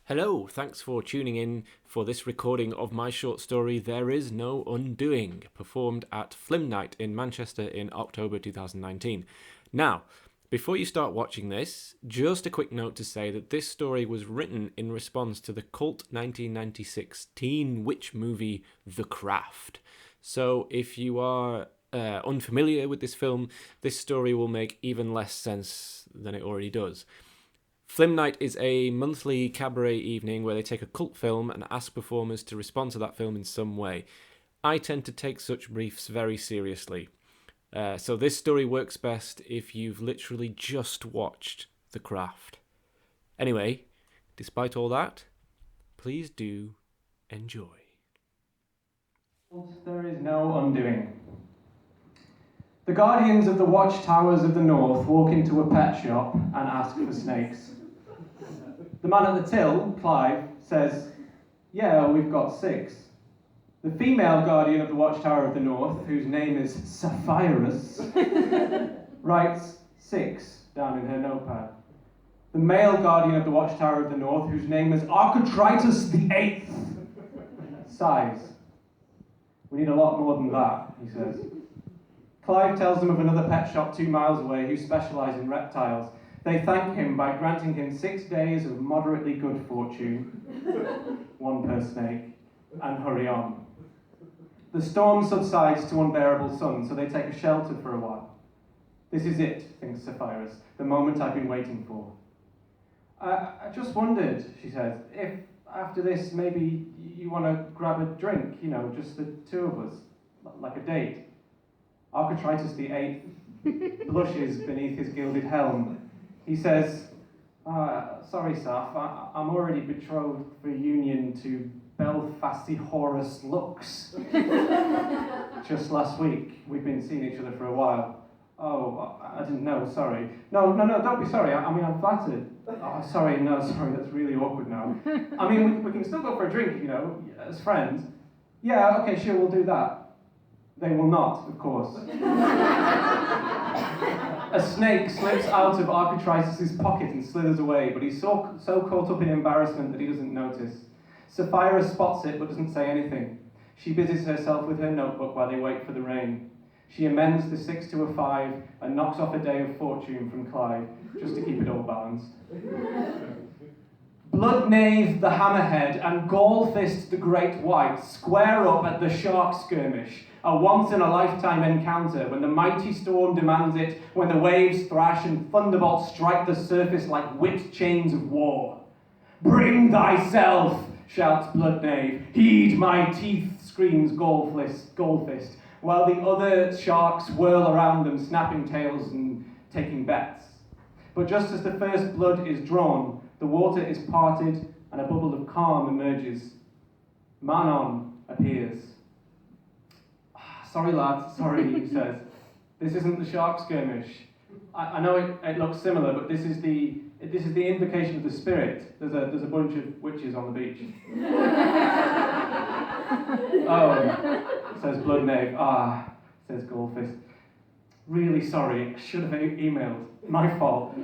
Hello, thanks for tuning in for this recording of my short story There Is No Undoing, performed at Flim Nite in Manchester in October 2019. Now, before you start watching this, just a quick note to say that this story was written in response to the cult 1996 teen witch movie The Craft. So if you are unfamiliar with this film, this story will make even less sense than it already does. Flim Nite is a monthly cabaret evening where they take a cult film and ask performers to respond to that film in some way. I tend to take such briefs very seriously. So this story works best if you've literally just watched The Craft. Anyway, despite all that, please do enjoy. There is no undoing. The guardians of the watchtowers of the north walk into a pet shop and ask for snakes. The man at the till, Clive, says, "Yeah, we've got 6. The female guardian of the watchtower of the north, whose name is Sapphirus, writes 6 down in her notepad. The male guardian of the watchtower of the north, whose name is Architritus the Eighth, sighs. We need a lot more than that, he says. Clive tells them of another pet shop 2 miles away who specialise in reptiles. They thank him by granting him 6 days of moderately good fortune, 1 per snake, and hurry on. The storm subsides to unbearable sun, so they take a shelter for a while. This is it, thinks Sapphirus, the moment I've been waiting for. I just wondered, she says, if after this maybe you want to grab a drink, just the 2 of us, like a date. Architritus the Eighth blushes beneath his gilded helm. He says, sorry, Saf, I'm already betrothed for union to Belfastihorus Lux. Just last week, we've been seeing each other for a while. Oh, I didn't know, sorry. No, don't be sorry, I'm flattered. Oh, sorry, that's really awkward now. We can still go for a drink, as friends. Yeah, okay, sure, we'll do that. They will not, of course. A snake slips out of Architritus' pocket and slithers away, but he's so caught up in embarrassment that he doesn't notice. Sapphira spots it but doesn't say anything. She busies herself with her notebook while they wait for the rain. She amends the 6 to a 5 and knocks off a day of fortune from Clive, just to keep it all balanced. Bloodknave the Hammerhead and Gallfist the Great White square up at the Shark Skirmish, a once-in-a-lifetime encounter when the mighty storm demands it, when the waves thrash and thunderbolts strike the surface like whipped chains of war. Bring thyself, shouts Bloodknave. Heed my teeth, screams Gallfist, while the other sharks whirl around them, snapping tails and taking bets. But just as the first blood is drawn, the water is parted and a bubble of calm emerges. Manon appears. Sorry, lads, sorry, he says. This isn't the Shark Skirmish. I know it looks similar, but this is the invocation of the spirit. There's a bunch of witches on the beach. Oh, says Bloodknave. Says Gallfist. Really sorry, I should have emailed. My fault.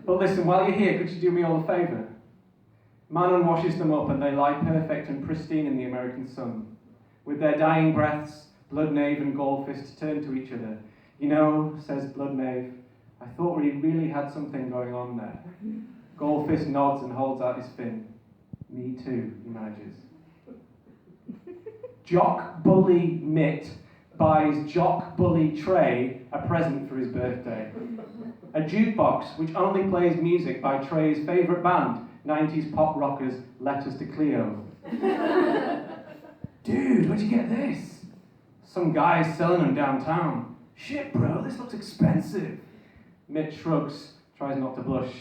But listen, while you're here, could you do me all a favour? Manon washes them up and they lie perfect and pristine in the American sun. With their dying breaths, Bloodknave and Gallfist turn to each other. Says Bloodknave, I thought we really had something going on there. Gallfist nods and holds out his fin. Me too, he manages. Jock Bully Mitt buys Jock Bully Trey a present for his birthday. A jukebox which only plays music by Trey's favourite band, 90s pop rockers Letters to Cleo. Dude, where'd you get this? Some guy's selling them downtown. Shit, bro, this looks expensive. Mitt shrugs, tries not to blush.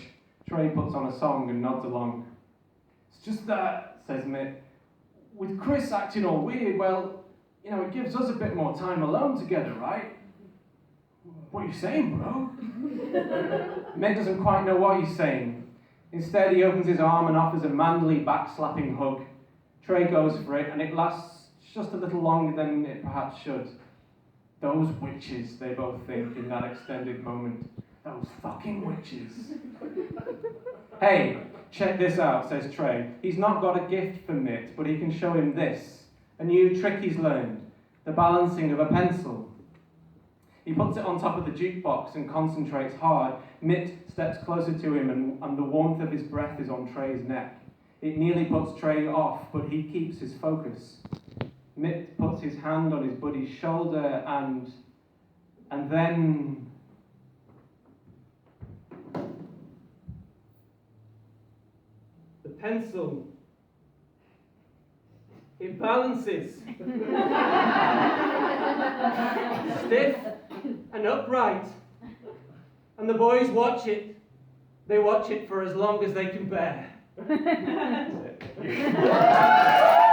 Trey puts on a song and nods along. It's just that, says Mitt, with Chris acting all weird, well, it gives us a bit more time alone together, right? What are you saying, bro? Mitt doesn't quite know what he's saying. Instead, he opens his arm and offers a manly back-slapping hug. Trey goes for it, and it lasts just a little longer than it perhaps should. Those witches, they both think in that extended moment. Those fucking witches. Hey, "Check this out," says Trey. He's not got a gift for Mitt, but he can show him this. A new trick he's learned, the balancing of a pencil. He puts it on top of the jukebox and concentrates hard. Mitt steps closer to him and the warmth of his breath is on Trey's neck. It nearly puts Trey off, but he keeps his focus. Mitt puts his hand on his buddy's shoulder and then... the pencil, it balances. Stiff and upright. And the boys watch it. They watch it for as long as they can bear. That's it.